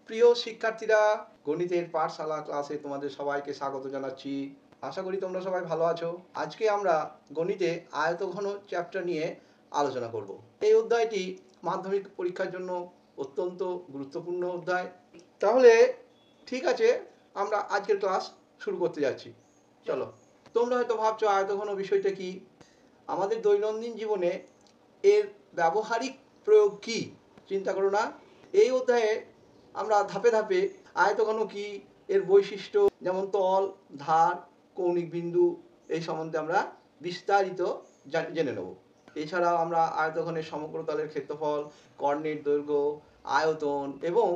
প্রিয় শিক্ষার্থীরা, গণিতের পাঠশালা ক্লাসে তোমাদের সবাইকে স্বাগত জানাচ্ছি। আশা করি তোমরা সবাই ভালো আছো। আজকে আমরা গণিতে আয়তঘন চ্যাপ্টার নিয়ে আলোচনা করব। এই অধ্যায়টি মাধ্যমিক পরীক্ষার জন্য অত্যন্ত গুরুত্বপূর্ণ অধ্যায়। তাহলে ঠিক আছে, আমরা আজকের ক্লাস শুরু করতে যাচ্ছি। চলো। তোমরা হয়তো ভাবছো আয়তঘন বিষয়টা কি, আমাদের দৈনন্দিন জীবনে এর ব্যবহারিক প্রয়োগ কি। চিন্তা করো না, এই অধ্যায়ে আমরা ধাপে ধাপে আয়তঘন কি, এর বৈশিষ্ট্য যেমন তল, ধার, কৌণিক বিন্দু, এই সম্বন্ধে আমরা বিস্তারিত জেনে নেব। এছাড়াও আমরা আয়তঘনের সমগ্র তলের ক্ষেত্রফল, কর্ণের দৈর্ঘ্য, আয়তন এবং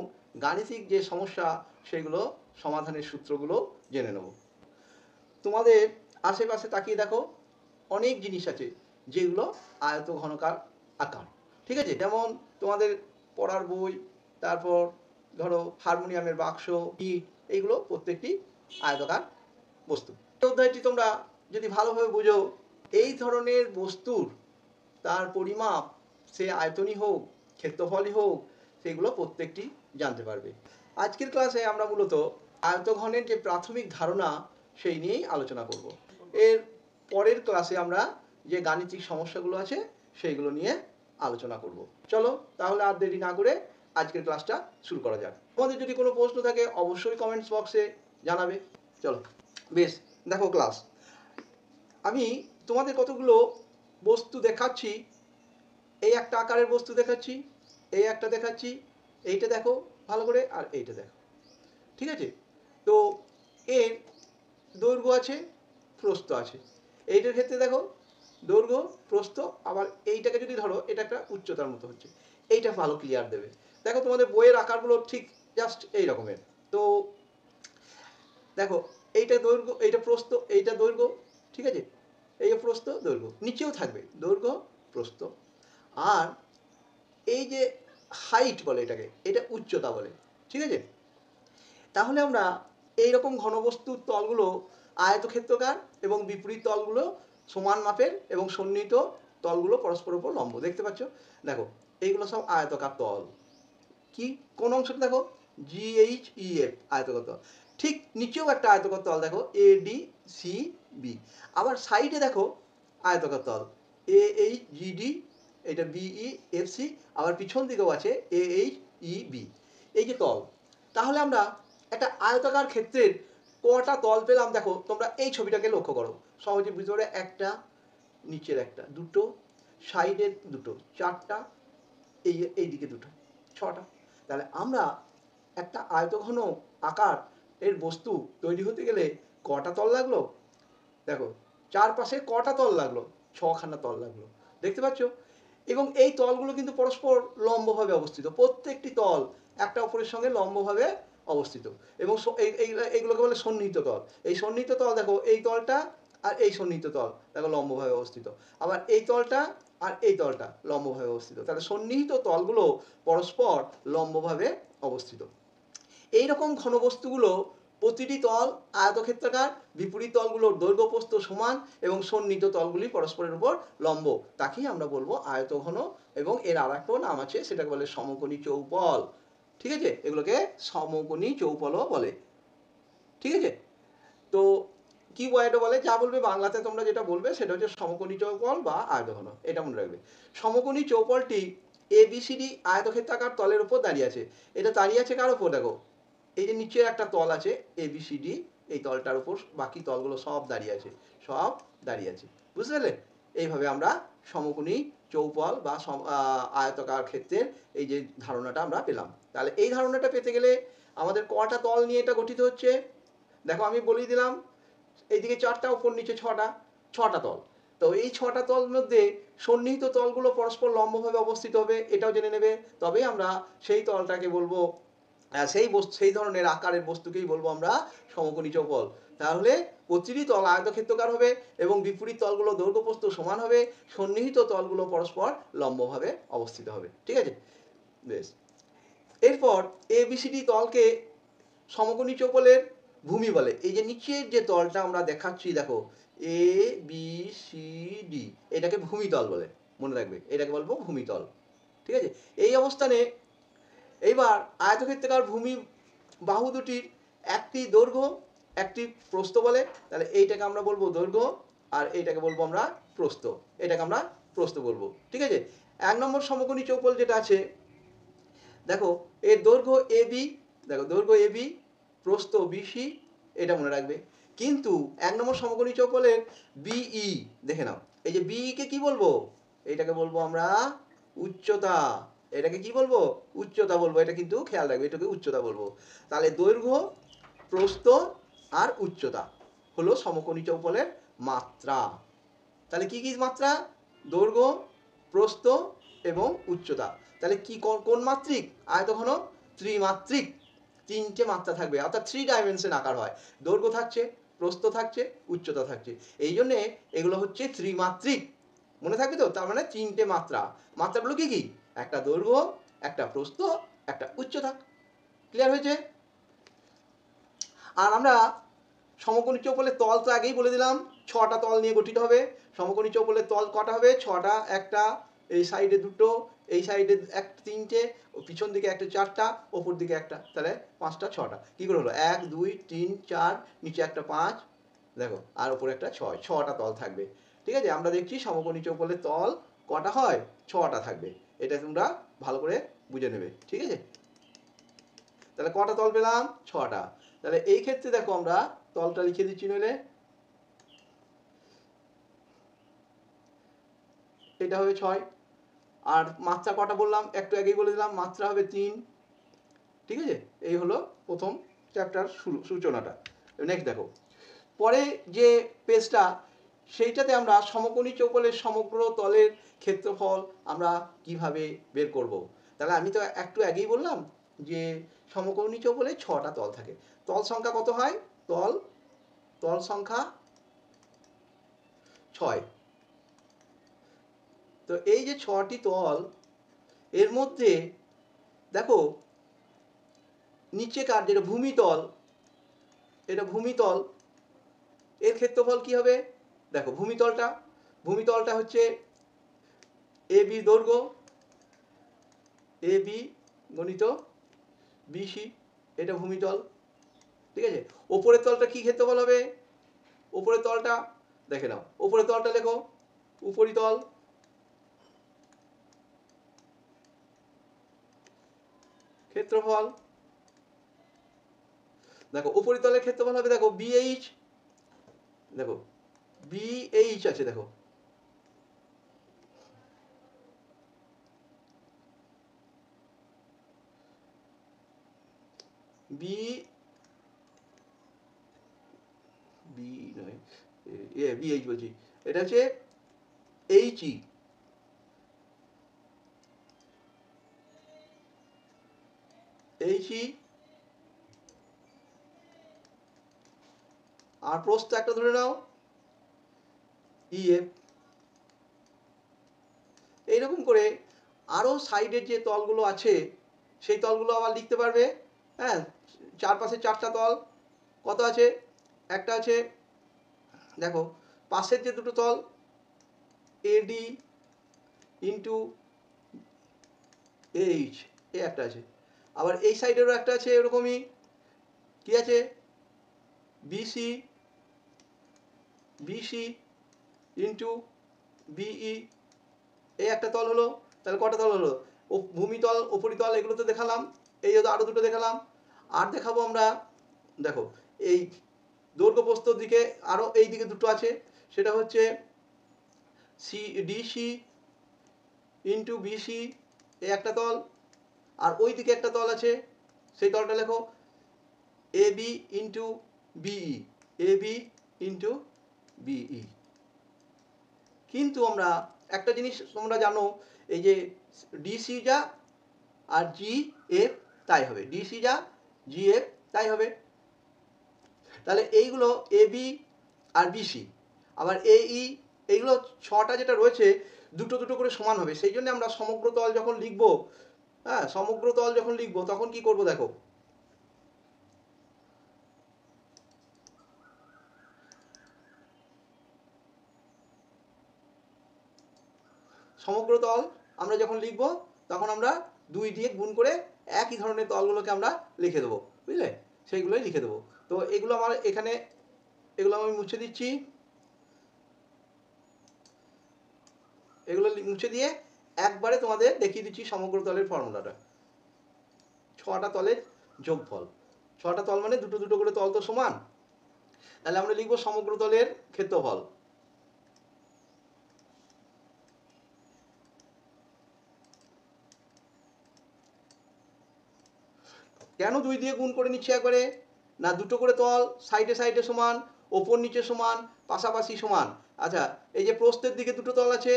গাণিতিক যে সমস্যা সেগুলো সমাধানের সূত্রগুলো জেনে নেব। তোমাদের আশেপাশে তাকিয়ে দেখো, অনেক জিনিস আছে যেগুলো আয়তঘনকার আকার। ঠিক আছে, যেমন তোমাদের পড়ার বই, তারপর ধরো হারমোনিয়ামের বাক্স, ইট, এইগুলো প্রত্যেকটি আয়তকার বস্তু। এই অধ্যায়টি তোমরা যদি ভালোভাবে বুঝো, এই ধরনের বস্তুর তার পরিমাপ, সে আয়তনই হোক, ক্ষেত্রফলই হোক, সেগুলো প্রত্যেকটি জানতে পারবে। আজকের ক্লাসে আমরা মূলত আয়তঘনের যে প্রাথমিক ধারণা সেই নিয়েই আলোচনা করব। এর পরের ক্লাসে আমরা যে গাণিতিক সমস্যাগুলো আছে সেইগুলো নিয়ে আলোচনা করব। চলো তাহলে আর দেরি না করে আজকের ক্লাসটা শুরু করা যাক। তোমাদের যদি কোনো প্রশ্ন থাকে অবশ্যই কমেন্টস বক্সে জানাবে। চলো, বেশ, দেখো ক্লাস, আমি তোমাদের কতগুলো বস্তু দেখাচ্ছি। এই একটা আকারের বস্তু দেখাচ্ছি, এই একটা দেখাচ্ছি, এইটা দেখো ভালো করে, আর এইটা দেখো। ঠিক আছে, তো এর দৈর্ঘ্য আছে, প্রস্থ আছে। এইটার ক্ষেত্রে দেখো দৈর্ঘ্য, প্রস্থ, আবার এইটাকে যদি ধরো এটা একটা উচ্চতার মতো হচ্ছে, এইটা ভালো ক্লিয়ার দেবে। দেখো তোমাদের বইয়ের আকারগুলো ঠিক জাস্ট এই রকমের। তো দেখো এইটা দৈর্ঘ্য, এইটা প্রস্থ, এইটা দৈর্ঘ্য। ঠিক আছে, এই যে প্রস্থ, দৈর্ঘ্য, নিচেও থাকবে দৈর্ঘ্য, প্রস্থ। আর এই যে হাইট বলে এটাকে, এটা উচ্চতা বলে। ঠিক আছে, তাহলে আমরা এইরকম ঘনবস্তুর তলগুলো আয়তক্ষেত্রাকার এবং বিপরীত তলগুলো সমান মাপের এবং সন্নিহিত তলগুলো পরস্পর উপর লম্ব। দেখতে পাচ্ছ, দেখো এইগুলো সব আয়তকার তল। কি কোন অংশটা দেখো, GHEF আয়তকার তল। ঠিক নিচেও একটা আয়তকার তল দেখো, ADCB। আবার সাইডে দেখো আয়তকার তল AHGD, এটা BEFC, আবার পিছন দিকেও আছে AHEB। এই যে তল, তাহলে আমরা একটা আয়তাকার ক্ষেত্রের কটা তল পেলাম দেখো। তোমরা এই ছবিটাকে লক্ষ্য করো, সহজে ভিতরে একটা, নিচের একটা, দুটো, সাইডের দুটো, চারটা, এই দিকে দুটো, ছটা। তাহলে আমরা একটা আয়তঘন আকার এর বস্তু তৈরি হতে গেলে কটা তল লাগলো দেখো, চারপাশে কটা তল লাগলো, ছখানা তল লাগলো। দেখতে পাচ্ছ, এবং এই তলগুলো কিন্তু পরস্পর লম্বভাবে অবস্থিত। প্রত্যেকটি তল একটা অপরের সঙ্গে লম্বভাবে অবস্থিত, এবং এইগুলোকে বলে সন্নিহিত তল। এই সন্নিহিত তল দেখো, এই তলটা আর এই সন্নিহিত তল দেখো লম্বভাবে অবস্থিত, আবার এই তলটা আর এই তলটা লম্বভাবে অবস্থিত। তাহলে সন্নিহিত তলগুলো পরস্পর লম্বভাবে অবস্থিত। এইরকম ঘনবস্তুগুলো প্রতিটি তল আয়তক্ষেত্রাকার, বিপরীত তলগুলোর দৈর্ঘ্য প্রস্থ সমান এবং সন্নিহিত তলগুলি পরস্পরের উপর লম্ব, তাকেই আমরা বলবো আয়তঘন। এবং এর আর একটা নাম আছে, সেটাকে বলে সমকোণী চৌপল। ঠিক আছে, এগুলোকে সমকোণী চৌপলও বলে। ঠিক আছে, তো কি এটা বলে, যা বলবে বাংলাতে তোমরা যেটা বলবে সেটা হচ্ছে সমকোণী চৌপল বা আয়তঘন, এটা মনে রাখবে। সমকোণী চৌপলটি ABCD আয়তক্ষেত্রাকার তলের উপর দাঁড়িয়ে আছে। এটা দাঁড়িয়ে আছে কার উপর দেখো, এই যে নিচে একটা তল আছে ABCD, এই তলটার উপর বাকি তলগুলো সব দাঁড়িয়ে আছে, সব দাঁড়িয়ে আছে। বুঝতে পারলে? এইভাবে আমরা সমকোণী চৌপল বা আয়তাকার ক্ষেত্রের এই যে ধারণাটা আমরা পেলাম। তাহলে এই ধারণাটা পেতে গেলে আমাদের কটা তল নিয়ে এটা গঠিত হচ্ছে দেখো, আমি বলেই দিলাম। এইদিকে চারটা, উপর নিচে ছটা, ছটা তল। তো এই ছটা তল মধ্যে সন্নিহিত তলগুলো পরস্পর লম্বভাবে অবস্থিত হবে, এটাও জেনে নেবে। তবে আমরা সেই তলটাকে বলবো, সেই ধরনের আকারের বস্তুকেই বলবো আমরা সমকোণী চৌপল। তাহলে প্রতিটি তল আয়তক্ষেত্রাকার হবে এবং বিপরীত তলগুলো দৈর্ঘ্য প্রস্থ সমান হবে, সন্নিহিত তলগুলো পরস্পর লম্বভাবে অবস্থিত হবে। ঠিক আছে, বেশ। এরপর ABCD তলকে সমকোণী চৌপলের ভূমি বলে। এই যে নিচের যে তলটা আমরা দেখাচ্ছি দেখো, ABCD, এটাকে ভূমিতল বলে, মনে রাখবে, এটাকে বলবো ভূমিতল। ঠিক আছে, এই অবস্থানে এইবার আয়তক্ষেত্রাকার ভূমি বাহু দুটির একটি দৈর্ঘ্য একটি প্রস্থ বলে, তাহলে এইটাকে আমরা বলবো দৈর্ঘ্য আর এইটাকে বলবো আমরা প্রস্থ, এটাকে আমরা প্রস্থ বলবো। ঠিক আছে, 1 নম্বর সমকোণী চৌপল যেটা আছে, দেখো এর দৈর্ঘ্য এবি, দেখো দৈর্ঘ্য এবি, প্রস্থ বিসি, এটা মনে রাখবে। কিন্তু 1 নম্বর সমকোণী চৌপলের বিই দেখে নাও, এই যে বিই কে কি বলবো, এটাকে বলবো আমরা উচ্চতা, এটাকে কি বলবো, উচ্চতা বলবো, এটা কিন্তু খেয়াল রাখবে, এটাকে উচ্চতা বলবো। তাহলে দৈর্ঘ্য, প্রস্থ আর উচ্চতা হলো সমকোণী চৌপলের মাত্রা। তাহলে কি কি মাত্রা, দৈর্ঘ্য, প্রস্থ এবং উচ্চতা। তাহলে কি কোন মাত্রিক, আয়তঘন ত্রিমাত্রিক, তিনটে মাত্রা থাকবে, অর্থাৎ 3 ডাইমেনশন আকার হয়, দৈর্ঘ্য থাকছে, প্রস্থ থাকছে, উচ্চতা থাকছে, এই জন্যে এগুলো হচ্ছে ত্রিমাত্রিক, মনে থাকবে তো। তার মানে তিনটে মাত্রা, মাত্রাগুলো কি কি, একটা দৈর্ঘ্য, একটা প্রস্থ, একটা উচ্চতা। ক্লিয়ার হয়েছে? আর আমরা সমকোণী চৌপলের তল তো আগেই বলে দিলাম, 6টা তল নিয়ে গঠিত হবে। সমকোণী চৌপলের তল কটা হবে, 6টা, একটা এই সাইডে দুটো, এই সাইডে একটা, তিনটে, পিছন দিকে একটা, 4টা, ওপর দিকে একটা, তাহলে 5টা 6টা কি করে হলো, 1 2 3 4, নিচে একটা 5, দেখো আর উপরে একটা 6, 6টা তল থাকবে। ঠিক আছে, আমরা দেখছি সমকোণী চৌপলের তল কটা হয়, 6টা থাকবে, এটা তোমরা ভালো করে বুঝে নেবে। ঠিক আছে, তাহলে কটা তল পেলাম, 6টা। তাহলে এই ক্ষেত্রে দেখো আমরা তলটা লিখে দিচ্ছি, নইলে এটা হবে 6, আর মাত্রা কটা বললাম, একটু আগেই বলে দিলাম, মাত্রা হবে 3। ঠিক আছে, এই হলো প্রথম চ্যাপ্টার সূচনাটা। নেক্সট দেখো, পরে যে পেজটা, সেইটাতে আমরা সমকোণী চৌপলের সমগ্র তলের ক্ষেত্রফল আমরা কিভাবে বের করব। তাহলে আমি তো একটু আগেই বললাম যে সমকোণী চৌপলে 6টা তল থাকে, তল সংখ্যা কত হয়, তল সংখ্যা 6। তো এই যে 6টি তল, এর মধ্যে দেখো নিচেকার যেটা ভূমিতল, এটা ভূমিতল, এর ক্ষেত্রফল কি হবে, দেখো ভূমিতলটা হচ্ছে এবি দৈর্ঘ্য, এবি গণিত বিসি, এটা ভূমিতল। ঠিক আছে, ওপরের তলটা কি ক্ষেত্রফল হবে, ওপরের তলটা দেখে নাও, ওপরের তলটা লেখো উপরিতল, ক্ষেত্রফল, দেখো উপরিতলের ক্ষেত্রফল হবে, দেখো বিএইচ, দেখো বিএইচ আছে, দেখো বি বি নয়, বিএইচ বলছি, এটা হচ্ছে এইচই, এইচই, আর প্রস্থ একটা ধরে নাও ইএফ। এইরকম করে আরও সাইডের যে তলগুলো আছে সেই তলগুলো আবার লিখতে পারবে। হ্যাঁ, চারপাশে 4টা তল কত আছে, একটা আছে দেখো পাশের যে দুটো তল এডি ইন্টু এইচ, এ একটা আছে, আবার এই সাইডেরও একটা আছে এরকমই, কি আছে বিসি, বিসি ইন্টু বিই, এই একটা তল হলো। তাহলে কটা তল হলো, ও ভূমিতল উপরিতল এগুলো তো দেখালাম, এই হলো আরো দুটো দেখালাম। আর দেখাবো আমরা, দেখো এই দৈর্ঘ্য প্রস্থর দিকে আরো এই দিকে দুটো আছে, সেটা হচ্ছে সি ডিসি ইন্টু বিসি, এই একটা তল, আর ওই দিকে একটা তল আছে, সেই তলটা লেখো AB into BE, AB into BE. কিন্তু আমরা একটা জিনিস তোমরা জানো, এই যে ডিসি যা আর জি এফ তাই হবে, ডিসি যা জি এফ তাই হবে। তাহলে এইগুলো এবি আর বিসি, আবার এই, এইগুলো 6টা যেটা রয়েছে দুটো দুটো করে সমান হবে, সেই জন্য আমরা সমগ্র তল যখন লিখবো, হ্যাঁ সমগ্র তল যখন লিখবো তখন কি করব, দেখো সমগ্র তল আমরা যখন লিখবো তখন আমরা 2 দিয়ে গুণ করে একই ধরনের তলগুলোকে আমরা লিখে দেবো, বুঝলে, সেইগুলোই লিখে দেবো। তো এগুলো আমার এখানে, এগুলো আমি মুছে দিচ্ছি, এগুলো মুছে দিয়ে একবারে তোমাদের দেখিয়ে দিচ্ছি সমগ্র তলের ফর্মুলাটা। 6টা তলের যোগফল, 6টা তল মানে দুটো দুটো করে তল তো সমান, তাহলে আমরা লিখবো সমগ্র তলের ক্ষেত্রফল। কেন 2 দিয়ে গুণ করে নিচ্ছি একবারে, না দুটো করে তল সাইডে সাইডে সমান, ওপর নিচে সমান, পাশাপাশি সমান। আচ্ছা, এই যে প্রস্থের দিকে দুটো তল আছে,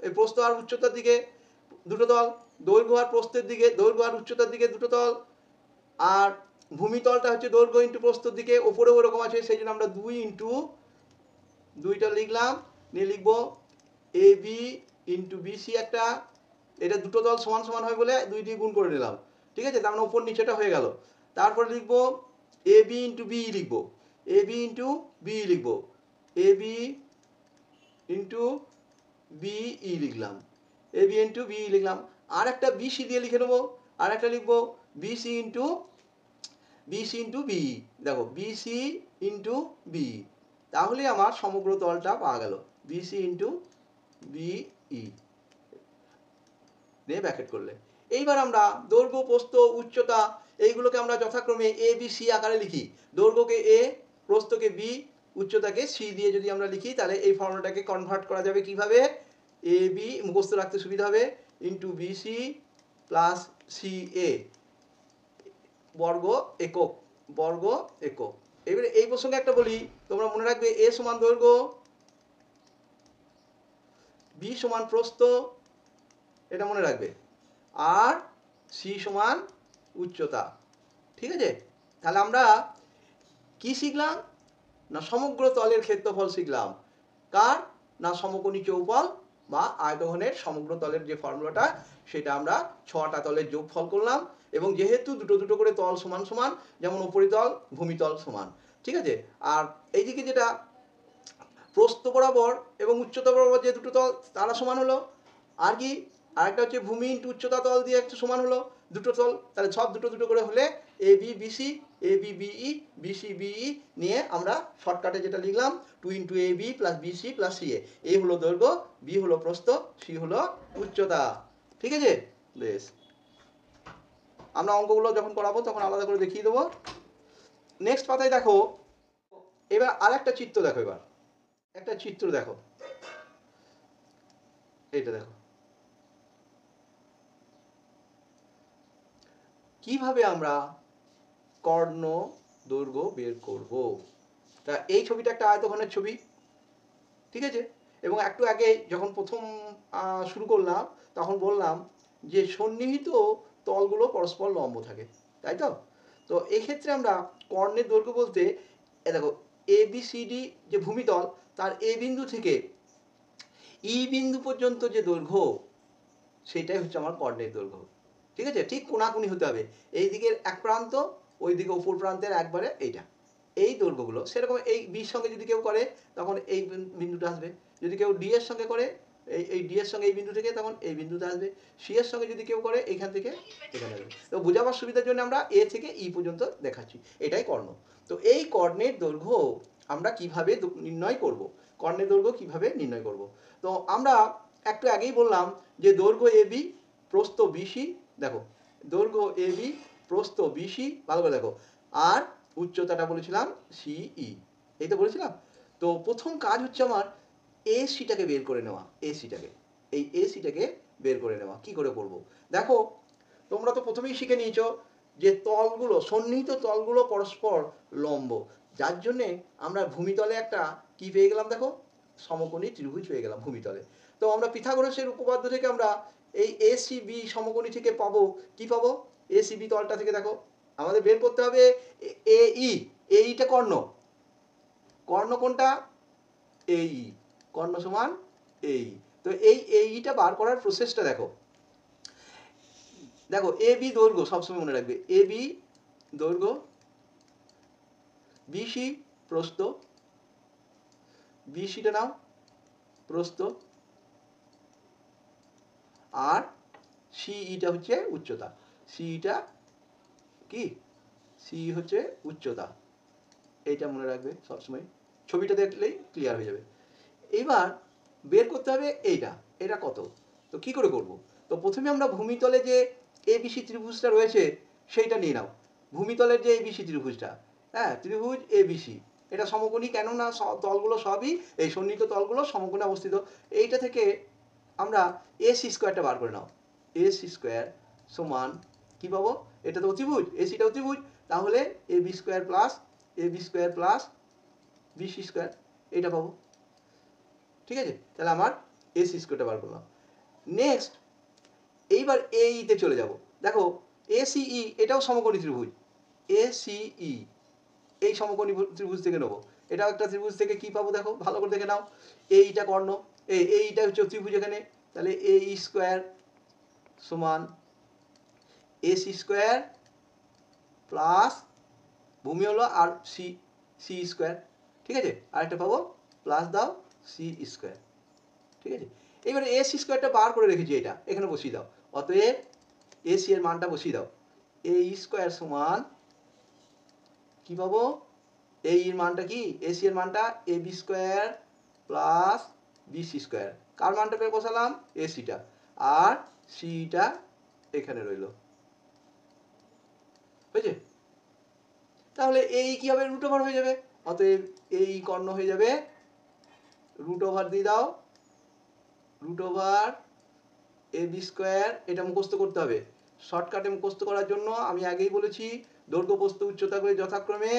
এই প্রস্থ আর উচ্চতার দিকে দুটো তল, দৈর্ঘ্য আর প্রস্থের দিকে, দৈর্ঘ্য আর উচ্চতার দিকে দুটো তল, আর ভূমিতলটা হচ্ছে দৈর্ঘ্য ইন্টু প্রস্থের দিকে, ওপরেও ওরকম আছে, সেই জন্য আমরা 2 ইন্টু 2টা লিখলাম, নিয়ে লিখবো এ বি ইন্টু বিসি একটা, এটা দুটো তল সমান সমান হয় বলে 2 দিয়ে গুণ করে নিলাম, ঠিক আছে, তার মানে ওপর নিচেটা হয়ে গেল। তারপরে লিখবো এ বি ইন্টু বি লিখবো, এ বি ইন্টু বি লিখবো, এ বি ইন্টু বিই লিখলাম, এ বি ইন্টু বি লিখলাম। আর একটা বিসি দিয়ে লিখে নেবো, আর একটা লিখবো বিসি ইন্টু বি, দেখো বিসি ইন্টু বি, তাহলে আমার সমগ্র তলটা পাওয়া গেল, বিসি ইন্টু বিই দিয়ে ব্র্যাকেট করলে। এইবার আমরা দৈর্ঘ্য, প্রস্থ, উচ্চতা এইগুলোকে আমরা যথাক্রমে এ বি সি আকারে লিখি। দৈর্ঘ্যকে এ, প্রস্থকে বি, উচ্চতাকে সি দিয়ে যদি আমরা লিখি, তাহলে এই ফর্মুলাটাকে কনভার্ট করা যাবে কিভাবে, এ বি মুখস্থ রাখতে সুবিধা হবে, ইন্টু বিসি প্লাস সি এ বর্গ একক, বর্গ একক। এবারে এই প্রসঙ্গে একটা বলি, তোমরা মনে রাখবে এ সমান দৈর্ঘ্য, বি সমান প্রস্থ, এটা মনে রাখবে, আর সি সমান উচ্চতা, ঠিক আছে। তাহলে আমরা কি শিখলাম, না সমগ্র তলের ক্ষেত্রফল শিখলাম, কার, না সমকোণী চৌপল বা আয়তঘনের সমগ্র তলের যে ফর্মুলাটা, সেটা আমরা 6টা তলের যোগফল করলাম, এবং যেহেতু দুটো দুটো করে তল সমান সমান, যেমন উপরিতল ভূমিতল সমান, ঠিক আছে। আর এইদিকে যেটা প্রস্থ বরাবর এবং উচ্চতা বরাবর যে দুটো তল তারা সমান হলো, আর কি, আরেকটা হচ্ছে ভূমি ইন্টু উচ্চতা তল দিয়ে একটা সমান হলো, দুটো তল, তাহলে সব দুটো দুটো করে হলে A B BC, A B BE, BC BE নিয়ে আমরা শর্টকাটে যেটা লিখলাম 2 into A B plus BC plus CA এ হলো দৈর্ঘ্য, বি হলো প্রস্থ, সি হলো উচ্চতা, ঠিক আছে। বেশ, আমরা অঙ্কগুলো যখন করাবো তখন আলাদা করে দেখিয়ে দেবো। নেক্সট পাতায় দেখো, এবার আর একটা চিত্র দেখো, এবার একটা চিত্র দেখো, এটা দেখো কিভাবে আমরা কর্ণ দৈর্ঘ্য বের করব। তা এই ছবিটা একটা আয়তঘনের ছবি, ঠিক আছে, এবং একটু আগে যখন প্রথম শুরু করলাম তখন বললাম যে সন্নিহিত তলগুলো পরস্পর লম্ব থাকে, তাই তো। তো এক্ষেত্রে আমরা কর্ণের দৈর্ঘ্য বলতে, দেখো এ বি সি ডি যে ভূমিতল, তার এ বিন্দু থেকে ই বিন্দু পর্যন্ত যে দৈর্ঘ্য, সেটাই হচ্ছে আমার কর্ণের দৈর্ঘ্য, ঠিক আছে। ঠিক কোনাকুনি হতে হবে, এই দিকের এক প্রান্ত, ওই দিকে উপর প্রান্তের একবারে এইটা, এই দৈর্ঘ্যগুলো সেরকম। এই বির সঙ্গে যদি কেউ করে তখন এই বিন্দুটা আসবে, যদি কেউ ডি এর সঙ্গে করে এই ডি এর সঙ্গে এই বিন্দু থেকে, তখন এই বিন্দুটা আসবে, সি এর সঙ্গে যদি কেউ করে এখান থেকে এখানে আসবে। তো বোঝাবার সুবিধার জন্য আমরা এ থেকে ই পর্যন্ত দেখাচ্ছি, এটাই কর্ণ। তো এই কর্ণের দৈর্ঘ্য আমরা কিভাবে নির্ণয় করব, কর্ণের দৈর্ঘ্য কিভাবে নির্ণয় করব। তো আমরা একটু আগেই বললাম যে দৈর্ঘ্য এ বি, প্রস্থ বিসি, দেখো দৈর্ঘ্য এ বি, প্রস্থ বিসি, ভালো করে দেখো, আর উচ্চতাটা বলেছিলাম সিই, এই তো বলেছিলাম। তো প্রথম কাজ হচ্ছে আমার এ সিটাকে বের করে নেওয়া, এ সিটাকে, এই এ সিটাকে বের করে নেওয়া কি করে করব। দেখো তোমরা তো প্রথমেই শিখে নিয়েছো যে তলগুলো, সন্নিহিত তলগুলো পরস্পর লম্ব, যার জন্যে আমরা ভূমিতলে একটা কি পেয়ে গেলাম, দেখো সমকোণী ত্রিভুজ পেয়ে গেলাম ভূমিতলে। তো আমরা পিথাগোরাসের উপপাদ্য থেকে আমরা এই এসিবি সমকোণী থেকে পাবো কি পাবো, এসিবি তলটা থেকে দেখো আমাদের বের করতে হবে এই, এইটা কর্ণ, কর্ণ কোনটা, এই কর্ণ সমান এই। তো এইটা বার করার প্রসেসটা দেখো, দেখো এ বি দৈর্ঘ্য সবসময় মনে রাখবে, এ বি দৈর্ঘ্য, বিসি প্রস্থ, বিসিটা নাও প্রস্থ, আর সিইটা হচ্ছে উচ্চতা, সিটা কি, সি হচ্ছে উচ্চতা, এইটা মনে রাখবে সবসময়, ছবিটা দেখলেই ক্লিয়ার হয়ে যাবে। এবার বের করতে হবে এইটা, এটা কত। তো কি করে করব? তো প্রথমে আমরা ভূমিতলে যে এবিসি ত্রিভুজটা রয়েছে সেইটা নিয়ে নাও। ভূমিতলের যে এবিসি ত্রিভুজটা, হ্যাঁ, ত্রিভুজ এবিসি, এটা সমকোণী, কেননা তলগুলো সবই, এই সন্নিহিত তলগুলো সমকোণে অবস্থিত। এইটা থেকে আমরা এসি স্কোয়ারটা বার করে নাও। এসি স্কোয়ার সমান কি পাবো? এটা তো অতিভুজ, এসিটা অতিভুজ, তাহলে AB square plus BC square, এটা পাবো। ঠিক আছে, তাহলে আমার এসি স্কোয়ারটা বার করলাম। নেক্সট এইবার এইতে চলে যাব। দেখো এসিই এটাও সমকোণী ত্রিভুজ, এসিই এই সমকোণী ত্রিভুজ থেকে নেবো। এটাও একটা ত্রিভুজ থেকে কি পাবো দেখো, ভালো করে দেখে নাও। এইটা কর্ণ, এইটা হচ্ছে ত্রিভুজ এখানে, তাহলে এই স্কোয়ার সমান এসি স্কোয়ার প্লাস ভূমি হলো আর সি, সি স্কোয়ার। ঠিক আছে, আরেকটা পাবো প্লাস দাও সি স্কোয়ার। ঠিক আছে, এবারে এসি স্কোয়ারটা বার করে রেখেছি, এটা এখানে বসিয়ে দাও। অতএব এসি এর মানটা বসিয়ে দাও। এ স্কোয়ার সমান কি পাবো? এই এর মানটা কি, এসি এর মানটা A B square plus BC square. কার মানটা পেয়ে বসালাম? এসিটা, আর সিটা এখানে রইল। বুঝছে? তাহলে এই কি হবে? রুট ওভার হয়ে যাবে। অতএব এই কর্ণ হয়ে যাবে রুট ওভার দিয়ে দাও, রুট ওভার এ বি স্কোয়ার। এটা মুখস্থ করতে হবে। শর্টকাটে মুখস্থ করার জন্য আমি আগেই বলেছি, দৈর্ঘ্য প্রস্থ উচ্চতা করে যথাক্রমে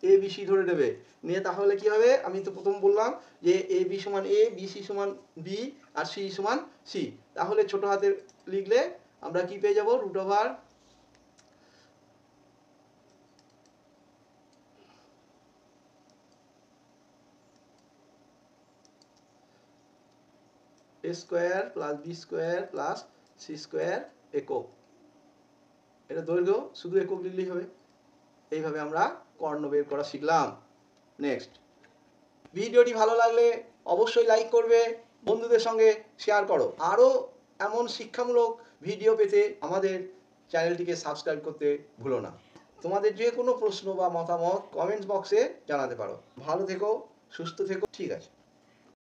এ বি সি ধরে নেবে। নিয়ে তাহলে কি হবে? আমি তো প্রথম বললাম যে এ বি সমান এ, বি সি সমান বি, আর সি সমান সি। তাহলে ছোট হাতে লিখলে আমরা কি পেয়ে যাব? Root over A square plus B square plus C square একক। এটা দৈর্ঘ্য, শুধু একক লিখলেই হবে। এইভাবে আমরা কর্ণ বের করা শিখলাম। নেক্সট, ভিডিওটি ভালো লাগলে অবশ্যই লাইক করবে, বন্ধুদের সঙ্গে শেয়ার করো। আরও এমন শিক্ষামূলক ভিডিও পেতে আমাদের চ্যানেলটিকে সাবস্ক্রাইব করতে ভুলো না। তোমাদের যে কোনো প্রশ্ন বা মতামত কমেন্টস বক্সে জানাতে পারো। ভালো থেকো, সুস্থ থেকো। ঠিক আছে।